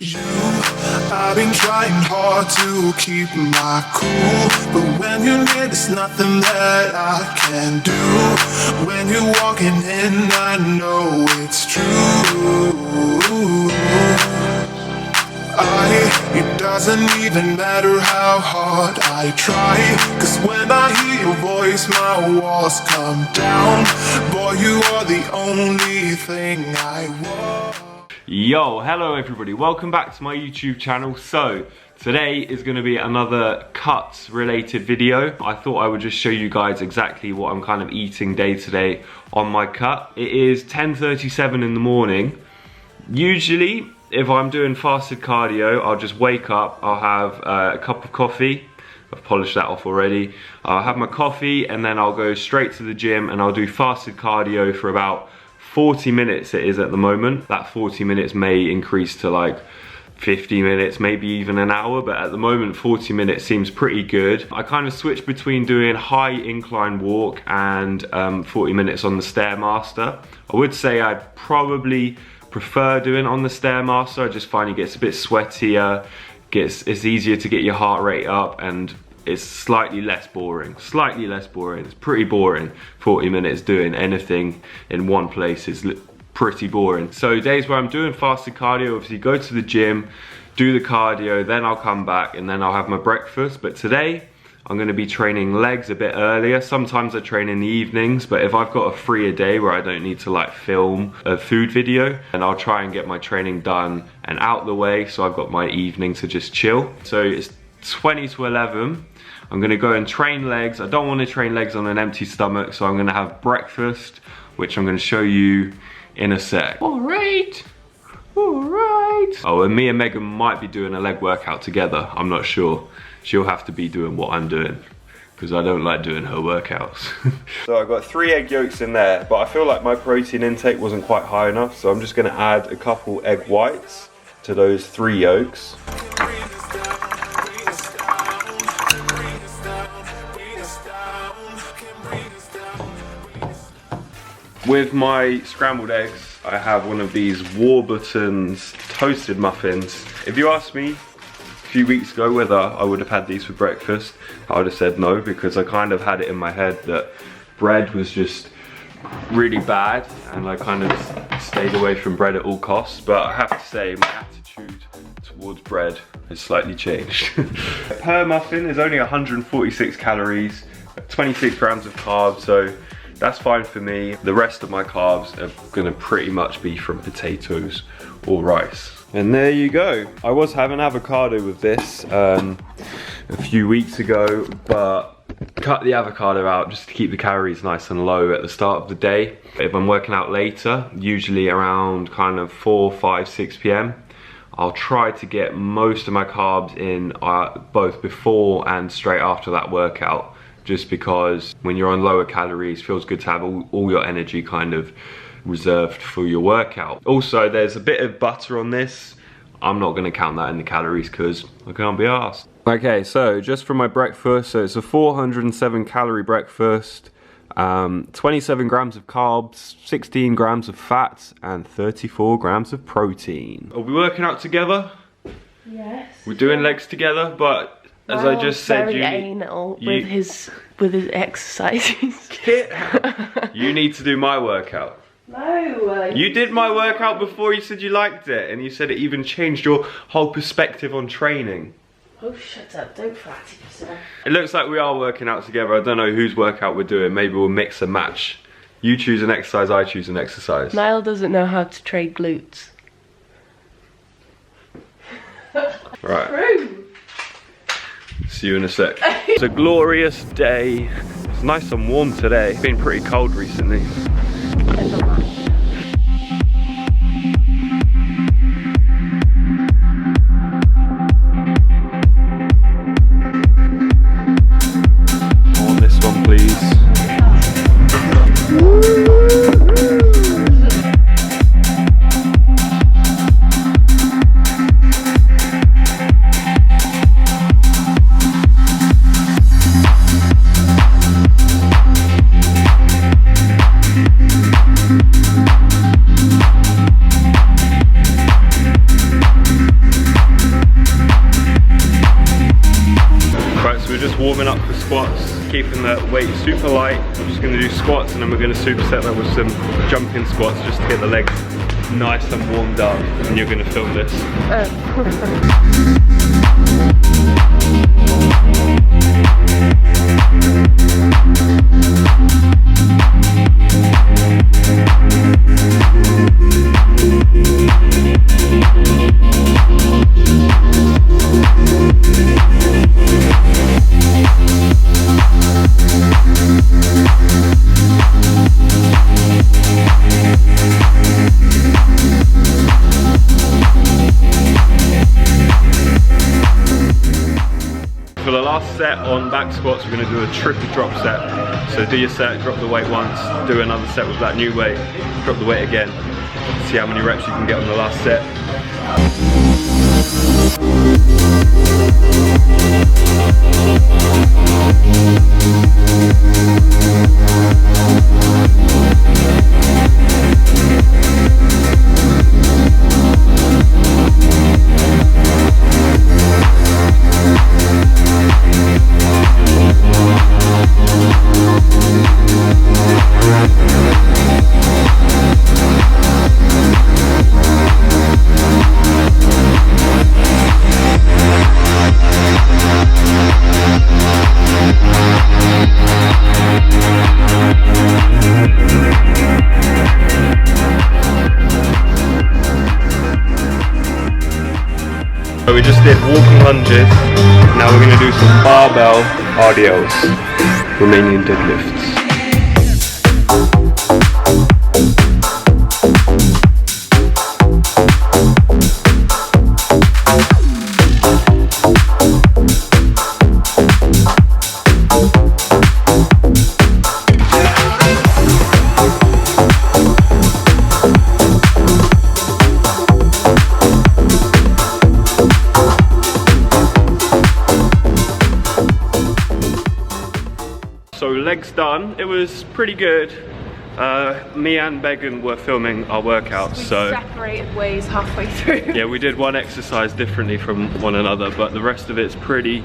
you. I've been trying hard to keep my cool, but when you're near, there's nothing that I can do. When you're walking in, I know it's true. It doesn't even matter how hard I try, 'cause when I hear your voice, my walls come down. Boy, you are the only thing I want. Yo, hello everybody, welcome back to my YouTube channel. So today is going to be another cuts related video. I thought I would just show you guys exactly what I'm kind of eating day to day on my cut. It is 10:37 in the morning. Usually if I'm doing fasted cardio, I'll just wake up, I'll have a cup of coffee. I've polished that off already. I'll have my coffee and then I'll go straight to the gym and I'll do fasted cardio for about 40 minutes it is at the moment. That 40 minutes may increase to like 50 minutes, maybe even an hour, but at the moment 40 minutes seems pretty good. I kind of switch between doing high incline walk and 40 minutes on the Stairmaster. I would say I'd probably prefer doing it on the Stairmaster. I just find it gets a bit sweatier, it's easier to get your heart rate up, and it's slightly less boring. Slightly less boring. It's pretty boring. 40 minutes doing anything in one place is pretty boring. So days where I'm doing fasted cardio, obviously go to the gym, do the cardio, then I'll come back and then I'll have my breakfast. But today I'm going to be training legs a bit earlier. Sometimes I train in the evenings, but if I've got a freer day where I don't need to like film a food video, and I'll try and get my training done and out the way, so I've got my evening to just chill. So it's 20 to 11. I'm gonna go and train legs. I don't want to train legs on an empty stomach, so I'm gonna have breakfast, which I'm gonna show you in a sec. All right. Oh, and me and Megan might be doing a leg workout together. I'm not sure. She'll have to be doing what I'm doing, because I don't like doing her workouts. So I've got 3 egg yolks in there, but I feel like my protein intake wasn't quite high enough, so I'm just gonna add a couple egg whites to those 3 yolks. With my scrambled eggs, I have one of these Warburton's toasted muffins. If you asked me a few weeks ago whether I would have had these for breakfast, I would have said no, because I kind of had it in my head that bread was just really bad and I kind of stayed away from bread at all costs. But I have to say my attitude towards bread has slightly changed. Per muffin is only 146 calories, 26 grams of carbs, so that's fine for me. The rest of my carbs are gonna pretty much be from potatoes or rice. And there you go. I was having avocado with this a few weeks ago, but cut the avocado out just to keep the calories nice and low at the start of the day. If I'm working out later, usually around kind of 4, 5, 6 p.m, I'll try to get most of my carbs in both before and straight after that workout. Just because when you're on lower calories, it feels good to have all your energy kind of reserved for your workout. Also, there's a bit of butter on this. I'm not gonna count that in the calories because I can't be arsed. Okay, so just for my breakfast, so it's a 407 calorie breakfast, 27 grams of carbs, 16 grams of fat, and 34 grams of protein. Are we working out together? Yes. We're doing legs together, but as I just said, very anal with his exercises. You need to do my workout. No. You did my workout before. You said you liked it, and you said it even changed your whole perspective on training. Oh, shut up! Don't flatter yourself. It looks like we are working out together. I don't know whose workout we're doing. Maybe we'll mix and match. You choose an exercise, I choose an exercise. Niall doesn't know how to trade glutes. Right. True. See you in a sec. It's a glorious day. It's nice and warm today. It's been pretty cold recently. On this one, please. warming up for squats, keeping the weight super light. I'm just gonna do squats and then we're gonna superset that with some jumping squats just to get the legs nice and warmed up. And you're gonna film this. For the last set on back squats, we're going to do a triple drop set. So do your set, drop the weight once, do another set with that new weight, drop the weight again. See how many reps you can get on the last set. So we just did walking lunges, now we're going to do some barbell RDLs, Romanian deadlifts. So legs done, it was pretty good. Me and Megan were filming our workouts, so separated ways halfway through. yeah, we did one exercise differently from one another, but the rest of it's pretty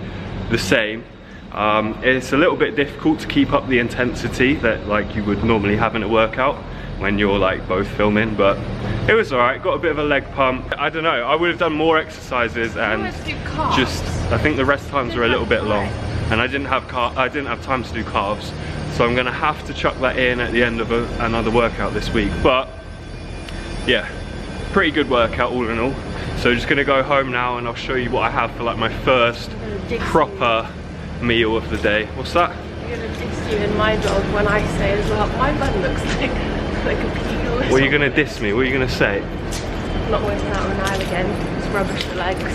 the same. It's a little bit difficult to keep up the intensity that like you would normally have in a workout when you're like both filming, but it was alright. Got a bit of a leg pump. I don't know, I would have done more exercises and just I think the rest times were a little bit long. And I didn't have time to do calves, so I'm gonna have to chuck that in at the end of another workout this week. But yeah, pretty good workout all in all. So just gonna go home now and I'll show you what I have for like my first proper meal of the day. What's that? I'm gonna diss you in my vlog when I say as well, my bun looks like a peel. What are you gonna diss me? What are you gonna say? I'm not working out on aisle again, it's rubbish for legs.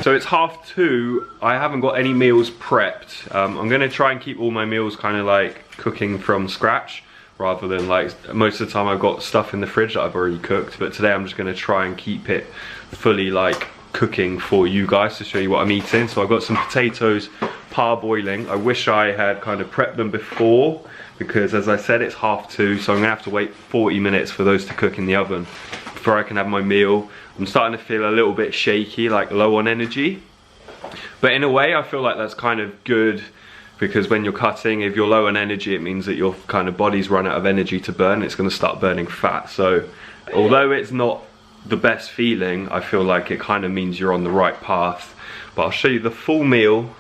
So it's 2:30, I haven't got any meals prepped. I'm gonna try and keep all my meals kind of like cooking from scratch, rather than like, most of the time I've got stuff in the fridge that I've already cooked, but today I'm just gonna try and keep it fully like cooking for you guys to show you what I'm eating. So I've got some potatoes parboiling. I wish I had kind of prepped them before, because as I said, it's 2:30, so I'm gonna have to wait 40 minutes for those to cook in the oven before I can have my meal. I'm starting to feel a little bit shaky, like low on energy. But in a way, I feel like that's kind of good, because when you're cutting, if you're low on energy, it means that your kind of body's run out of energy to burn. It's gonna start burning fat. So although it's not the best feeling, I feel like it kind of means you're on the right path. But I'll show you the full meal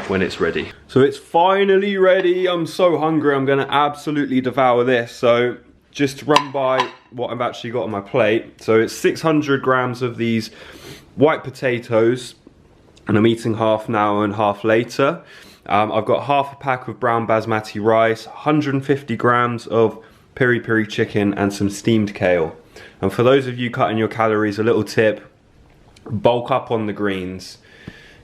when it's ready. So it's finally ready. I'm so hungry, I'm gonna absolutely devour this. So just to run by what I've actually got on my plate. So it's 600 grams of these white potatoes, and I'm eating half now and half later. I've got half a pack of brown basmati rice, 150 grams of piri piri chicken, and some steamed kale. And for those of you cutting your calories, a little tip, bulk up on the greens,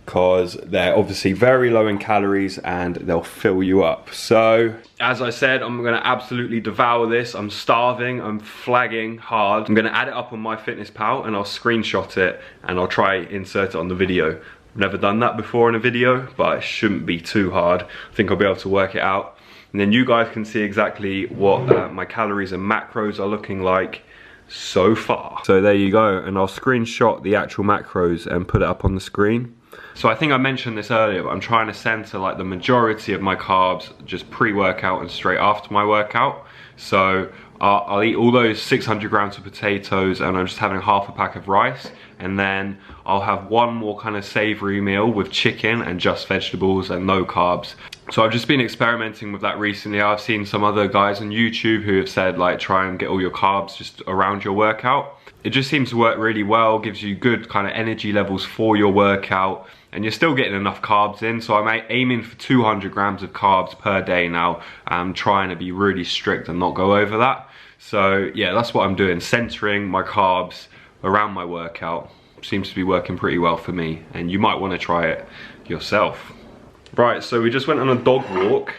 because they're obviously very low in calories and they'll fill you up. So as I said, I'm gonna absolutely devour this. I'm starving, I'm flagging hard. I'm gonna add it up on MyFitnessPal and I'll screenshot it and I'll try insert it on the video. I've never done that before in a video, but it shouldn't be too hard. I think I'll be able to work it out. And then you guys can see exactly what my calories and macros are looking like so far. So there you go, and I'll screenshot the actual macros and put it up on the screen. So I think I mentioned this earlier, but I'm trying to center like the majority of my carbs just pre-workout and straight after my workout. So I'll eat all those 600 grams of potatoes, and I'm just having half a pack of rice, and then I'll have one more kind of savory meal with chicken and just vegetables and no carbs. So I've just been experimenting with that recently. I've seen some other guys on YouTube who have said like try and get all your carbs just around your workout. It just seems to work really well, gives you good kind of energy levels for your workout, and you're still getting enough carbs in. So I'm aiming for 200 grams of carbs per day now. I'm trying to be really strict and not go over that. So yeah, that's what I'm doing, centering my carbs around my workout. Seems to be working pretty well for me, and you might want to try it yourself. Right, so we just went on a dog walk,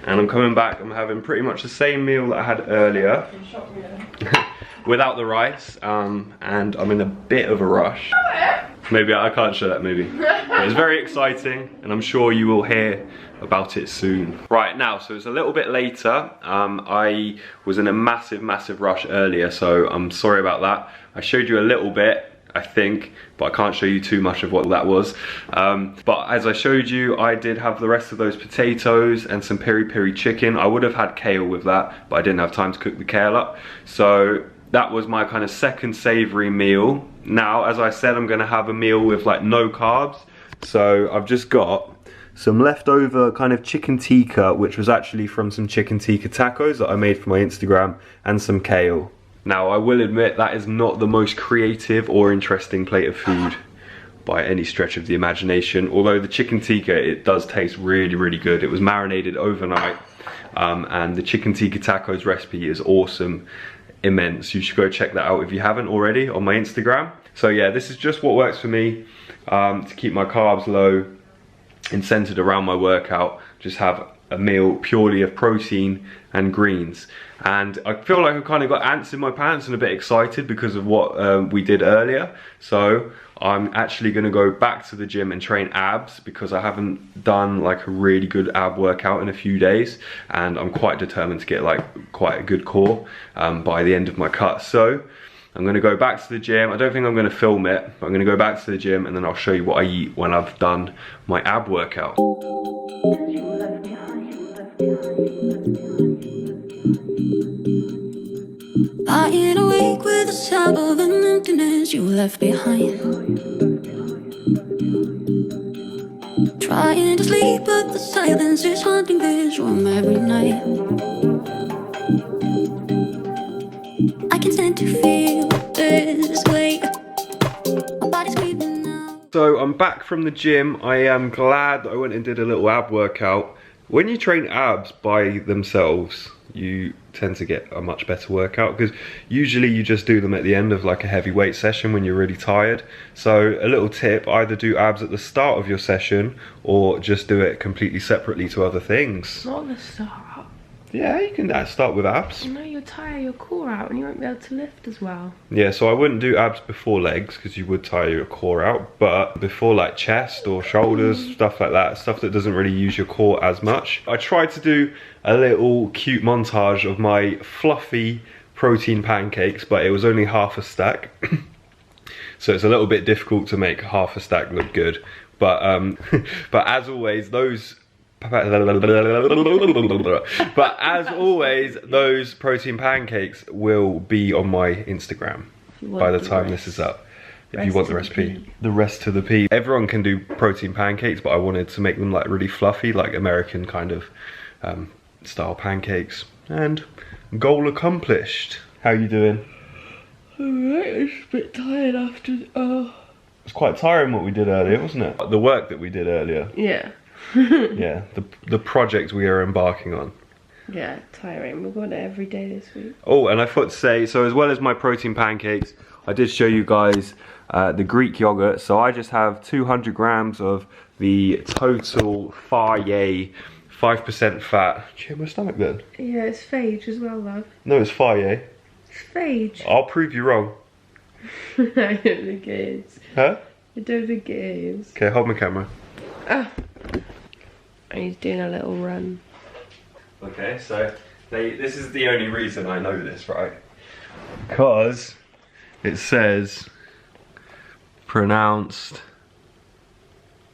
and I'm coming back. I'm having pretty much the same meal that I had earlier. Without the rice, and I'm in a bit of a rush. Maybe I can't show that maybe. But it's very exciting, and I'm sure you will hear about it soon. Right now, so it's a little bit later. I was in a massive rush earlier, so I'm sorry about that. I showed you a little bit, I think, but I can't show you too much of what that was. But as I showed you, I did have the rest of those potatoes and some peri-peri chicken. I would have had kale with that, but I didn't have time to cook the kale up. So that was my kind of second savory meal. Now, as I said, I'm gonna have a meal with like no carbs. So I've just got some leftover kind of chicken tikka, which was actually from some chicken tikka tacos that I made for my Instagram, and some kale. Now, I will admit that is not the most creative or interesting plate of food by any stretch of the imagination. Although the chicken tikka, it does taste really good. It was marinated overnight, and the chicken tikka tacos recipe is awesome. Immense. You should go check that out if you haven't already on my Instagram. So yeah, this is just what works for me to keep my carbs low and centered around my workout. Just have a meal purely of protein and greens. And I feel like I've kind of got ants in my pants and a bit excited because of what we did earlier. So I'm actually going to go back to the gym and train abs, because I haven't done like a really good ab workout in a few days, and I'm quite determined to get like quite a good core by the end of my cut. So I'm going to go back to the gym. I don't think I'm going to film it, but I'm going to go back to the gym, and then I'll show you what I eat when I've done my ab workout. Lying awake with the sound of an emptiness you left behind. Trying to sleep, but the silence is haunting this room every night. I can stand to feel this way. My body's screaming now. So I'm back from the gym. I am glad that I went and did a little ab workout. When you train abs by themselves, you tend to get a much better workout, because usually you just do them at the end of like a heavy weight session when you're really tired. So a little tip, either do abs at the start of your session or just do it completely separately to other things. Not the start. Yeah, you can start with abs. You know, you'll tire your core out and you won't be able to lift as well. Yeah, so I wouldn't do abs before legs, because you would tire your core out, but before like chest or shoulders, stuff like that, stuff that doesn't really use your core as much. I tried to do a little cute montage of my fluffy protein pancakes, but it was only half a stack. So it's a little bit difficult to make half a stack look good. But but as always, those protein pancakes will be on my Instagram by the time this is up. If you want the recipe, the rest to the P. Everyone can do protein pancakes, but I wanted to make them like really fluffy, like American kind of style pancakes. And goal accomplished. How you doing? Alright, I'm just a bit tired after. It's quite tiring what we did earlier, wasn't it? The work that we did earlier. Yeah. Yeah, the project we are embarking on. Yeah, tiring. We've got it every day this week. Oh, and I thought to say, so as well as my protein pancakes, I did show you guys the Greek yogurt. So I just have 200 grams of the total Faye 5% fat. Do you hear my stomach then? Yeah, it's phage as well, love. No, it's Faye. It's phage. I'll prove you wrong. I don't think it is. Huh? I don't think it is. Okay, hold my camera. Ah. He's doing a little run. Okay, so this is the only reason I know this, right? Because it says pronounced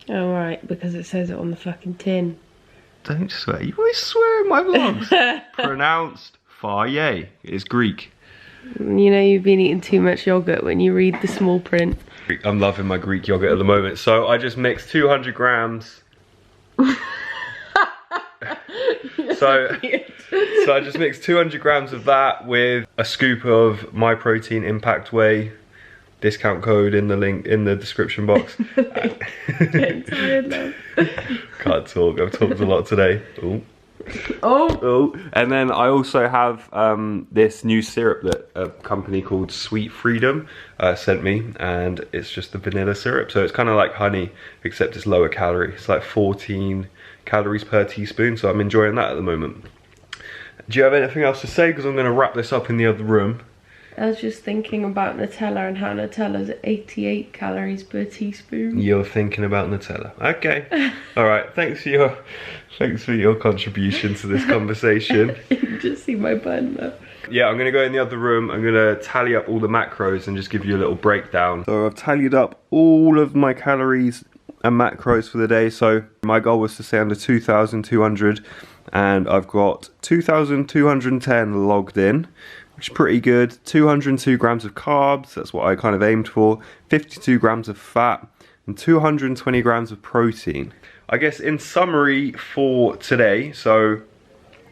Oh, right, because it says it on the fucking tin. Don't swear. You always swear in my vlogs. Pronounced Faye. It's Greek. You know you've been eating too much yogurt when you read the small print. I'm loving my Greek yogurt at the moment. So I just mixed 200 grams. So I just mixed 200 grams of that with a scoop of My Protein Impact Whey. Discount code in the link in the description box. Getting tired now. Can't talk. I've talked a lot today. Ooh. Oh. Oh, and then I also have this new syrup that a company called Sweet Freedom sent me, and it's just the vanilla syrup. So it's kind of like honey, except it's lower calorie. It's like 14 calories per teaspoon, so I'm enjoying that at the moment. Do you have anything else to say? Because I'm going to wrap this up in the other room. I was just thinking about Nutella and how Nutella's 88 calories per teaspoon. You're thinking about Nutella. Okay. All right. Thanks for your contribution to this conversation. You can just see my bun though. Yeah, I'm gonna go in the other room. I'm gonna tally up all the macros and just give you a little breakdown. So I've tallied up all of my calories and macros for the day. So my goal was to stay under 2,200, and I've got 2,210 logged in, which is pretty good. 202 grams of carbs, that's what I kind of aimed for. 52 grams of fat and 220 grams of protein. I guess in summary for today, so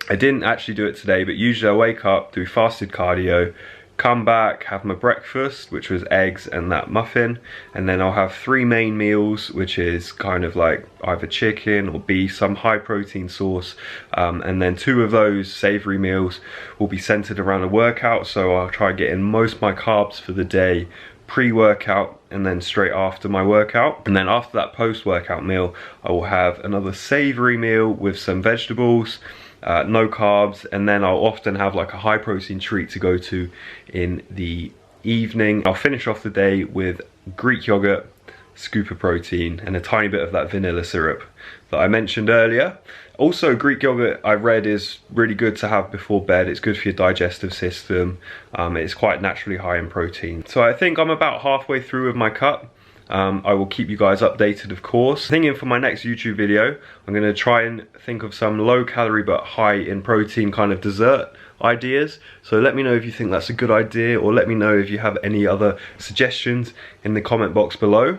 I didn't actually do it today, but usually I wake up, do fasted cardio, come back, have my breakfast, which was eggs and that muffin, and then I'll have 3 main meals, which is kind of like either chicken or beef, some high protein source, and then 2 of those savory meals will be centered around a workout. So I'll try and get in most of my carbs for the day pre-workout and then straight after my workout. And then after that post-workout meal, I will have another savory meal with some vegetables, no carbs, and then I'll often have like a high protein treat to go to in the evening. I'll finish off the day with Greek yogurt, scoop of protein, and a tiny bit of that vanilla syrup that I mentioned earlier. Also, Greek yogurt, I read, is really good to have before bed. It's good for your digestive system. It's quite naturally high in protein. So I think I'm about halfway through with my cut. I will keep you guys updated, of course. Thinking for my next YouTube video, I'm going to try and think of some low calorie but high in protein kind of dessert ideas. So let me know if you think that's a good idea, or let me know if you have any other suggestions in the comment box below.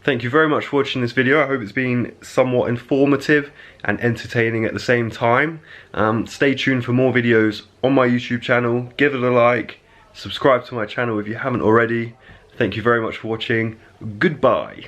Thank you very much for watching this video. I hope it's been somewhat informative and entertaining at the same time. Stay tuned for more videos on my YouTube channel. Give it a like, subscribe to my channel if you haven't already. Thank you very much for watching. Goodbye.